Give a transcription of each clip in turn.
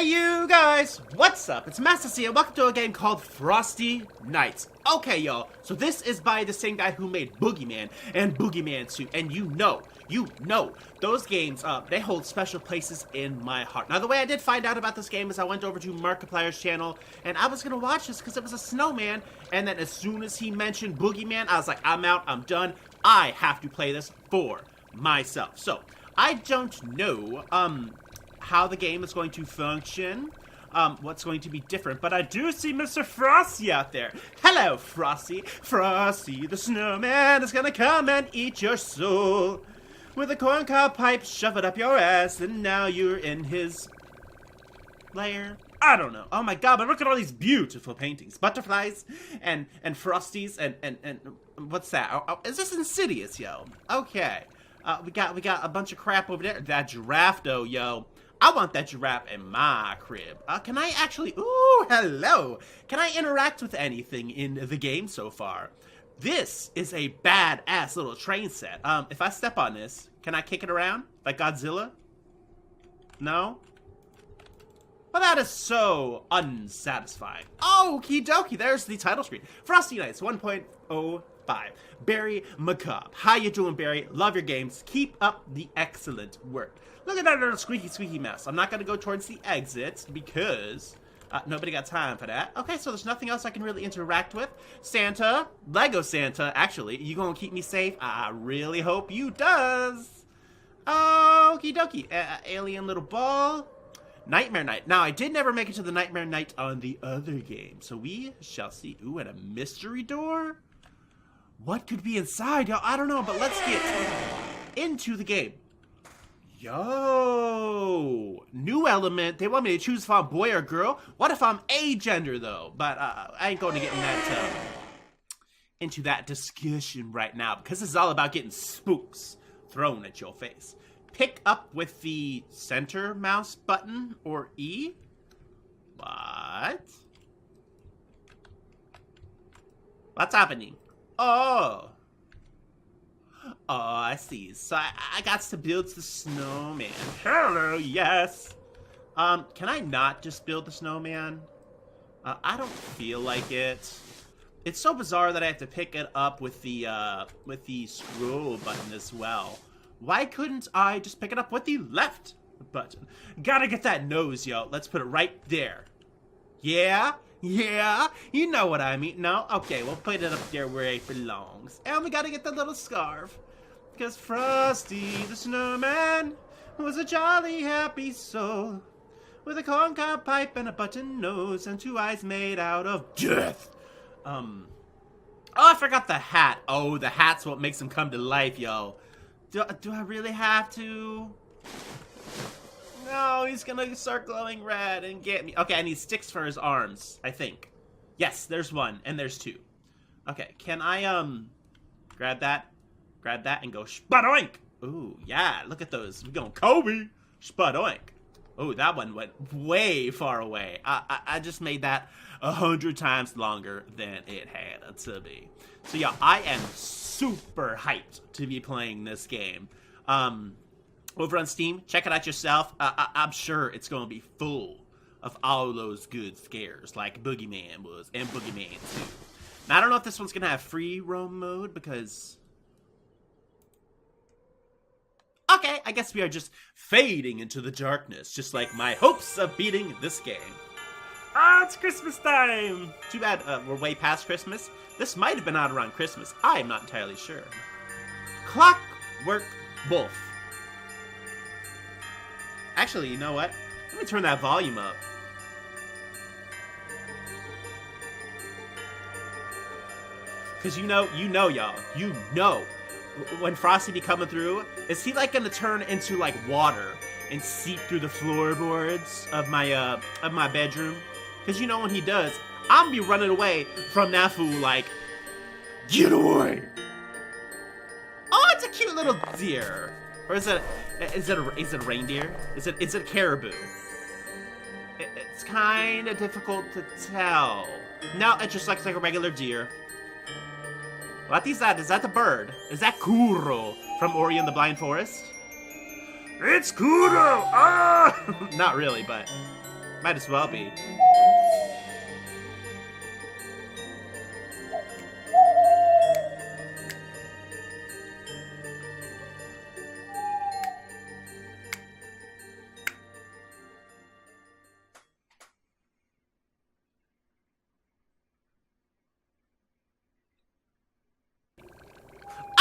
Hey you guys, what's up? It's MastaCG and welcome to a game called Frosty Nights. Okay y'all, so this is by the same guy who made Boogeyman and Boogeyman 2, and you know, those games, they hold special places in my heart. Now the way I did find out about this game is I went over to Markiplier's channel, and I was gonna watch this because it was a snowman, and then as soon as he mentioned Boogeyman, I was like, I'm out, I'm done, I have to play this for myself. So, I don't know, how the game is going to function, what's going to be different, but I do see Mr. Frosty out there. Hello, Frosty. Frosty the snowman is gonna come and eat your soul. With a corncob pipe, shove it up your ass, and now you're in his lair. I don't know. Oh my god, but look at all these beautiful paintings. Butterflies, and Frosties, and what's that? Oh, is this Insidious, yo? Okay. We got a bunch of crap over there. That giraffe, though, yo. I want that giraffe in my crib. Can I actually... Ooh, hello. Can I interact with anything in the game so far? This is a badass little train set. If I step on this, can I kick it around? Like Godzilla? No? Well, that is so unsatisfying. Okie dokie, there's the title screen. Frosty Nights 1.05. Barry McCobb. How you doing, Barry? Love your games. Keep up the excellent work. Look at that little squeaky mess. I'm not going to go towards the exits because nobody got time for that. Okay, so there's nothing else I can really interact with. Santa, Lego Santa, actually, you going to keep me safe? I really hope you does. Okie dokie. Alien little ball. Nightmare Night. Now, I did never make it to the Nightmare Night on the other game, so we shall see. Ooh, and a mystery door? What could be inside? Yo, I don't know, but let's get into the game. Yo, new element. They want me to choose if I'm boy or girl. What if I'm agender though? But I ain't going to get into that discussion right now because this is all about getting spooks thrown at your face. Pick up with the center mouse button or E. What? What's happening? Oh, I see. So I got to build the snowman. Hello, yes. Can I not just build the snowman? I don't feel like it. It's so bizarre that I have to pick it up with the scroll button as well. Why couldn't I just pick it up with the left button? Gotta get that nose, yo. Let's put it right there. Yeah? Yeah, you know what I mean. No? Okay, we'll put it up there where it belongs. And we gotta get the little scarf. Because Frosty the snowman was a jolly happy soul. With a corncob pipe and a button nose and 2 eyes made out of death. Oh, I forgot the hat. Oh, the hat's what makes him come to life, yo. Do I really have to? No, he's gonna start glowing red and get me. Okay, I need sticks for his arms, I think. Yes, there's one, and there's 2. Okay, can I, grab that, and go spadoink? Ooh, yeah, look at those. We're going Kobe, spadoink. Oh, that one went way far away. I just made that 100 times longer than it had to be. So yeah, I am super hyped to be playing this game. Over on Steam, check it out yourself. I'm sure it's going to be full of all those good scares like Boogeyman was and Boogeyman 2. Now, I don't know if this one's going to have free roam mode because... Okay, I guess we are just fading into the darkness, just like my hopes of beating this game. Ah, it's Christmas time! Too bad we're way past Christmas. This might have been out around Christmas. I'm not entirely sure. Clockwork Wolf. Actually, you know what? Let me turn that volume up. Because you know, y'all. You know. When Frosty be coming through, is he like gonna turn into like water and seep through the floorboards of my bedroom? Because you know when he does, I'm gonna be running away from that fool like, get away! Oh, it's a cute little deer. Or is it a reindeer? Is it a caribou? It's kind of difficult to tell. No, it just looks like a regular deer. What is that? Is that the bird? Is that Kuro from Ori and the Blind Forest? It's Kuro! Ah! Not really, but Might as well be.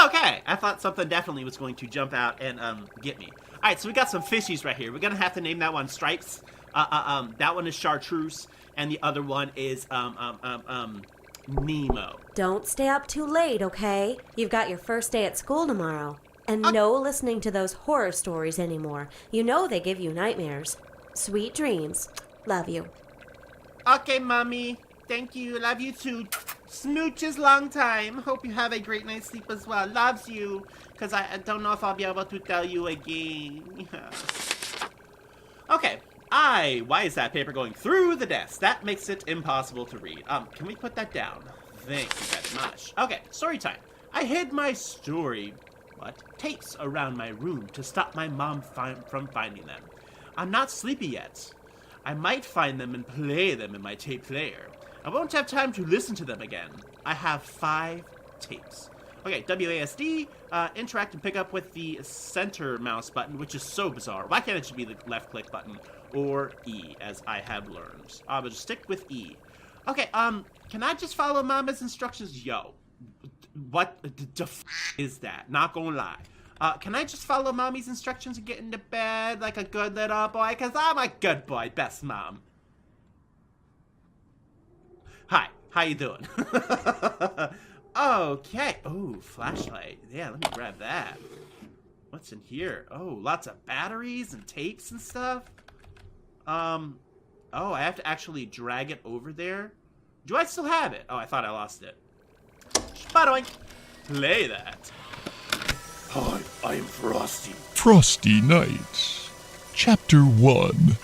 Okay, I thought something definitely was going to jump out and get me. All right, so we got some fishies right here. We're gonna have to name that one Stripes. That one is Chartreuse, and the other one is Nemo. Don't stay up too late, okay? You've got your first day at school tomorrow. And no listening to those horror stories anymore. You know they give you nightmares. Sweet dreams. Love you. Okay, Mommy. Thank you. Love you too. Smooches long time. Hope you have a great night's sleep as well. Loves you. Because I don't know if I'll be able to tell you again. Okay. Why is that paper going through the desk? That makes it impossible to read. Can we put that down? Thank you very much. Okay, story time. I hid my tapes around my room to stop my mom from finding them. I'm not sleepy yet. I might find them and play them in my tape player. I won't have time to listen to them again. I have 5 tapes. Okay, WASD, interact and pick up with the center mouse button, which is so bizarre. Why can't it just be the left click button? Or E, as I have learned. I will just stick with E. Okay, can I just follow Mama's instructions? Yo, what the f is that? Not gonna lie. Can I just follow Mommy's instructions and get into bed like a good little boy? Because I'm a good boy, best mom. Hi, how you doing? Okay. Oh, flashlight. Yeah, let me grab that. What's in here? Oh, lots of batteries and tapes and stuff. Oh, I have to actually drag it over there. Do I still have it? Oh, I thought I lost it. Spadoink. Play that. Hi, I am Frosty. Frosty Nights, Chapter 1.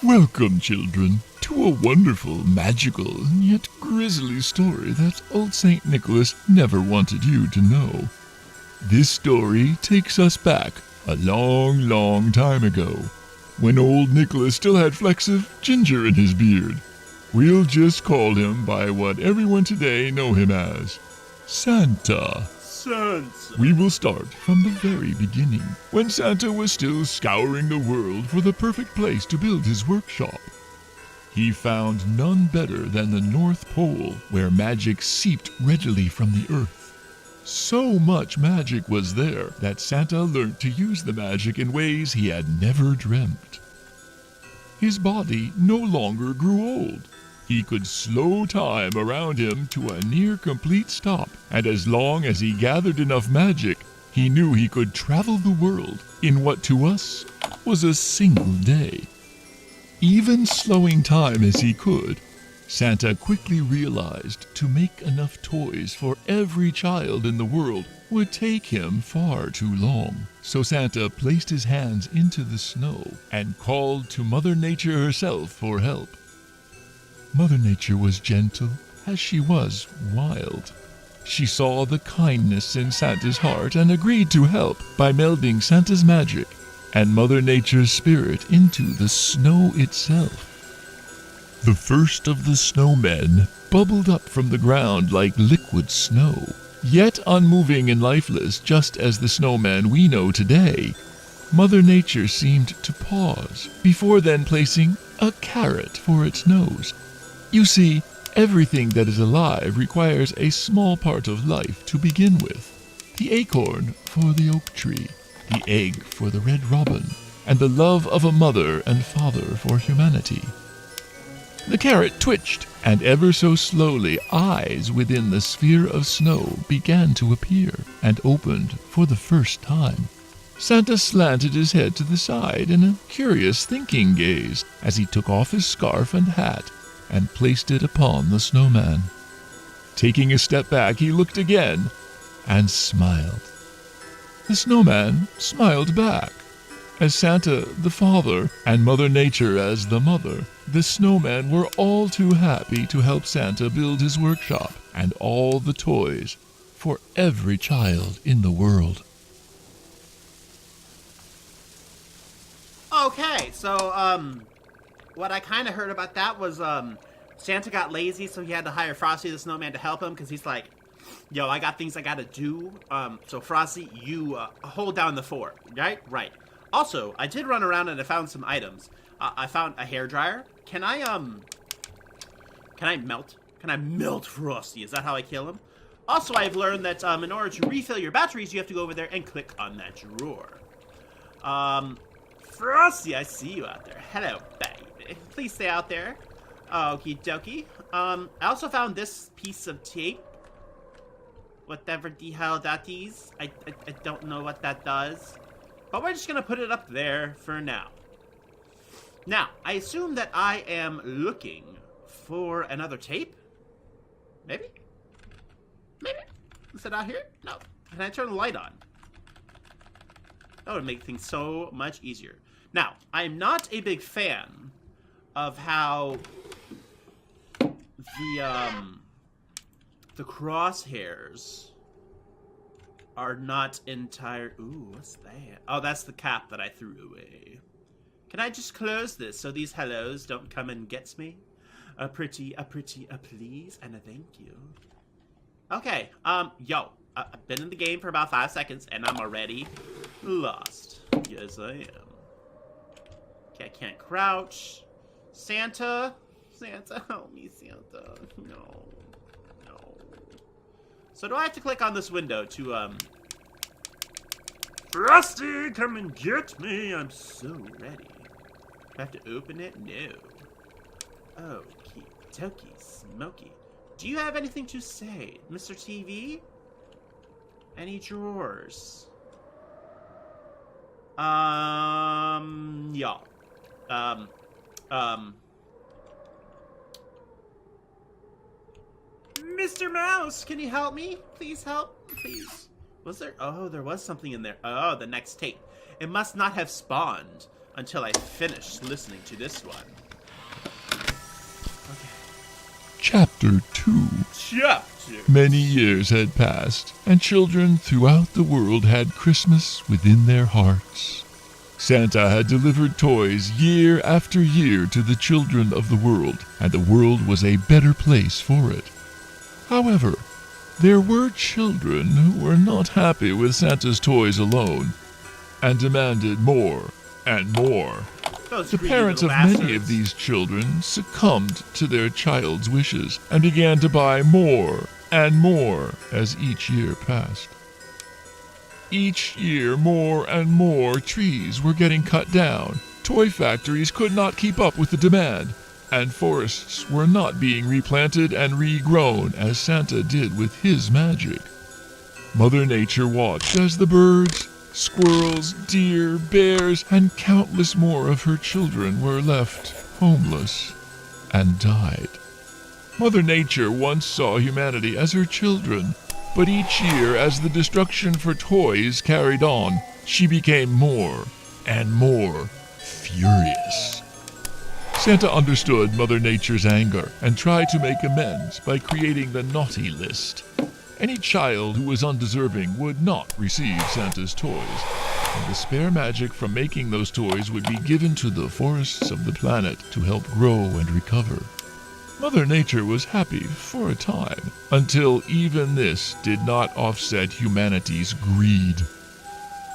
Welcome, children, to a wonderful, magical, yet grisly story that old St. Nicholas never wanted you to know. This story takes us back a long, long time ago, when old Nicholas still had flecks of ginger in his beard. We'll just call him by what everyone today know him as, Santa. We will start from the very beginning, when Santa was still scouring the world for the perfect place to build his workshop. He found none better than the North Pole, where magic seeped readily from the earth. So much magic was there that Santa learnt to use the magic in ways he had never dreamt. His body no longer grew old. He could slow time around him to a near complete stop, and as long as he gathered enough magic, he knew he could travel the world in what to us was a single day. Even slowing time as he could, Santa quickly realized to make enough toys for every child in the world would take him far too long. So Santa placed his hands into the snow and called to Mother Nature herself for help. Mother Nature was gentle as she was wild. She saw the kindness in Santa's heart and agreed to help by melding Santa's magic and Mother Nature's spirit into the snow itself. The first of the snowmen bubbled up from the ground like liquid snow, yet unmoving and lifeless just as the snowman we know today. Mother Nature seemed to pause before then placing a carrot for its nose. You see, everything that is alive requires a small part of life to begin with. The acorn for the oak tree, the egg for the red robin, and the love of a mother and father for humanity. The carrot twitched, and ever so slowly eyes within the sphere of snow began to appear, and opened for the first time. Santa slanted his head to the side in a curious thinking gaze as he took off his scarf and hat and placed it upon the snowman. Taking a step back, he looked again and smiled. The snowman smiled back. As Santa the father and Mother Nature as the mother, the snowmen were all too happy to help Santa build his workshop and all the toys for every child in the world. Okay, so, what I kind of heard about that was Santa got lazy, so he had to hire Frosty the Snowman to help him because he's like, yo, I got things I gotta do. So Frosty, you hold down the fort, right? Right. Also, I did run around and I found some items. I found a hairdryer. Can I melt? Can I melt Frosty? Is that how I kill him? Also, I've learned that in order to refill your batteries, you have to go over there and click on that drawer. Frosty, I see you out there. Hello, baby. Please stay out there. Okie dokie. I also found this piece of tape. Whatever the hell that is. I don't know what that does. But we're just gonna put it up there for now. Now, I assume that I am looking for another tape? Maybe? Maybe? Is it out here? No. Can I turn the light on? That would make things so much easier. Now, I'm not a big fan of how the crosshairs are not entire. Ooh, what's that? Oh, that's the cap that I threw away. Can I just close this so these hellos don't come and get me? A pretty, please, and a thank you. Okay, yo, I've been in the game for about 5 seconds, and I'm already lost. Yes, I am. Okay, I can't crouch. Santa, help me, Santa. No. So do I have to click on this window to, Frosty, come and get me. I'm so ready. Do I have to open it? No. Okie dokie, smoky. Do you have anything to say, Mr. TV? Any drawers? Yeah. Mr. Mouse, can you help me? Please help, please. Was there? Oh, there was something in there. Oh, the next tape. It must not have spawned until I finished listening to this one. Okay. Chapter 2. Many years had passed, and children throughout the world had Christmas within their hearts. Santa had delivered toys year after year to the children of the world, and the world was a better place for it. However, there were children who were not happy with Santa's toys alone, and demanded more and more. The parents of many of these children succumbed to their child's wishes and began to buy more and more as each year passed. Each year, more and more trees were getting cut down. Toy factories could not keep up with the demand, and forests were not being replanted and regrown as Santa did with his magic. Mother Nature watched as the birds, squirrels, deer, bears, and countless more of her children were left homeless and died. Mother Nature once saw humanity as her children, but each year as the destruction for toys carried on, she became more and more furious. Santa understood Mother Nature's anger and tried to make amends by creating the naughty list. Any child who was undeserving would not receive Santa's toys, and the spare magic from making those toys would be given to the forests of the planet to help grow and recover. Mother Nature was happy for a time, until even this did not offset humanity's greed.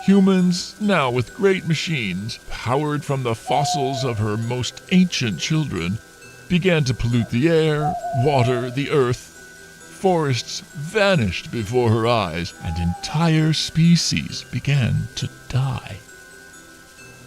Humans, now with great machines, powered from the fossils of her most ancient children, began to pollute the air, water, the earth. Forests vanished before her eyes, and entire species began to die.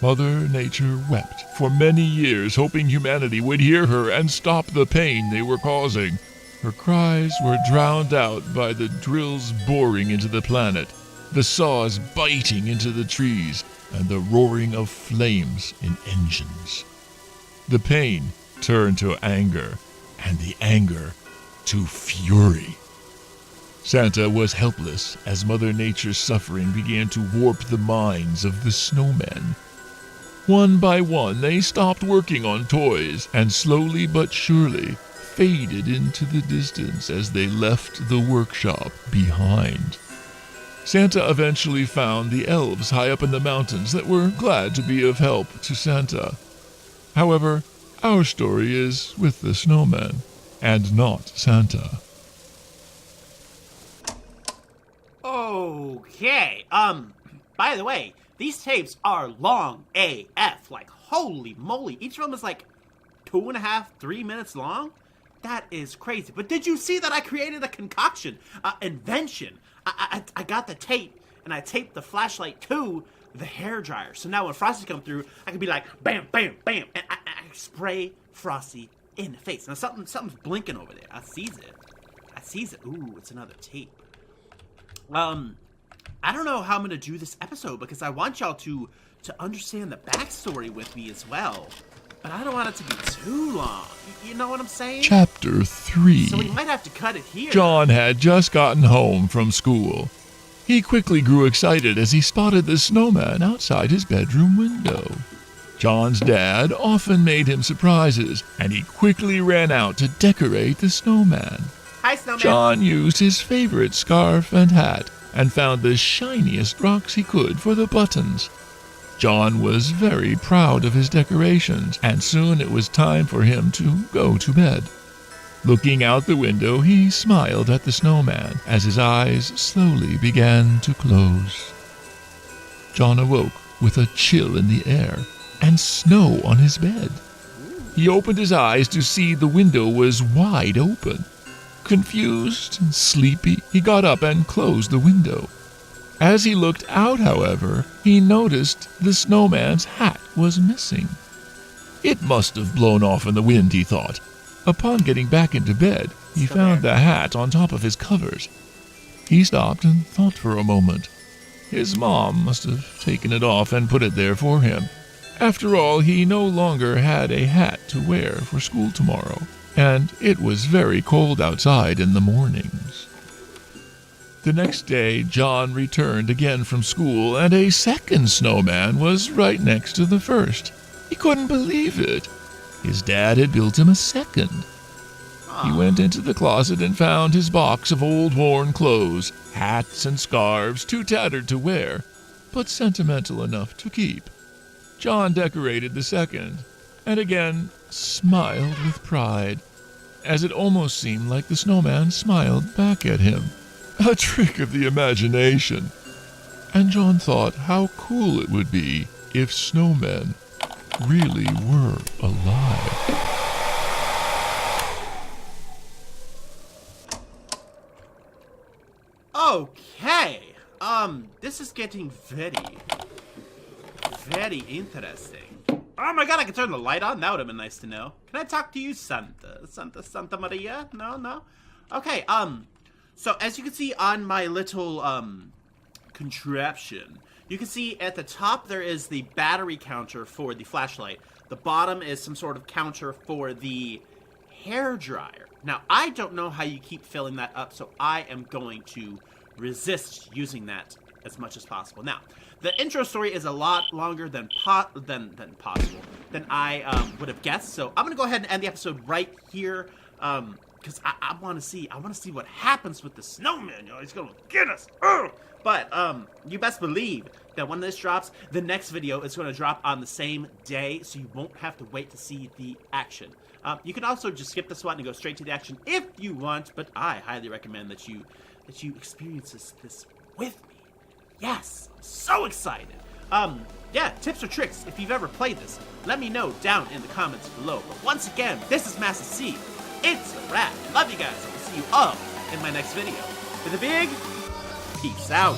Mother Nature wept for many years, hoping humanity would hear her and stop the pain they were causing. Her cries were drowned out by the drills boring into the planet, the saws biting into the trees, and the roaring of flames in engines. The pain turned to anger, and the anger to fury. Santa was helpless as Mother Nature's suffering began to warp the minds of the snowmen. One by one, they stopped working on toys, and slowly but surely faded into the distance as they left the workshop behind. Santa eventually found the elves high up in the mountains that were glad to be of help to Santa. However, Our story is with the snowman, and not Santa. Okay, by the way, these tapes are long AF, like holy moly. Each of them is like 2.5, 3 minutes long. That is crazy. But did you see that I created a concoction, invention? I got the tape, and I taped the flashlight to the hairdryer. So now when Frosty comes through, I can be like, bam, bam, bam, and I spray Frosty in the face. Now something's blinking over there. I sees it. Ooh, it's another tape. I don't know how I'm gonna do this episode because I want y'all to understand the backstory with me as well. But I don't want it to be too long. You know what I'm saying? Chapter 3. So we might have to cut it here. John had just gotten home from school. He quickly grew excited as he spotted the snowman outside his bedroom window. John's dad often made him surprises, and he quickly ran out to decorate the snowman. Hi, snowman. John used his favorite scarf and hat and found the shiniest rocks he could for the buttons. John was very proud of his decorations, and soon it was time for him to go to bed. Looking out the window, he smiled at the snowman as his eyes slowly began to close. John awoke with a chill in the air and snow on his bed. He opened his eyes to see the window was wide open. Confused and sleepy, he got up and closed the window. As he looked out, however, he noticed the snowman's hat was missing. It must have blown off in the wind, he thought. Upon getting back into bed, he found the hat on top of his covers. He stopped and thought for a moment. His mom must have taken it off and put it there for him. After all, he no longer had a hat to wear for school tomorrow, and it was very cold outside in the mornings. The next day, John returned again from school, and a second snowman was right next to the first. He couldn't believe it. His dad had built him a second. He went into the closet and found his box of old worn clothes, hats and scarves, too tattered to wear, but sentimental enough to keep. John decorated the second, and again smiled with pride, as it almost seemed like the snowman smiled back at him. A trick of the imagination. And John thought how cool it would be if snowmen really were alive. Okay. This is getting very interesting. Oh my god, I can turn the light on? That would have been nice to know. Can I talk to you, Santa Maria? No? Okay, so as you can see on my little, contraption, you can see at the top there is the battery counter for the flashlight. The bottom is some sort of counter for the hairdryer. Now, I don't know how you keep filling that up, so I am going to resist using that as much as possible. Now, the intro story is a lot longer than possible than I would have guessed. So I'm gonna go ahead and end the episode right here, because I want to see what happens with the snowman. You know, he's gonna get us. Ugh! But you best believe that when this drops, the next video is gonna drop on the same day, so you won't have to wait to see the action. You can also just skip this one and go straight to the action if you want, but I highly recommend that you experience this with me. Yes, I'm so excited. Yeah, tips or tricks if you've ever played this, let me know down in the comments below. But once again, this is Master C. It's a wrap. Love you guys. I'll see you all in my next video. With a big peace out.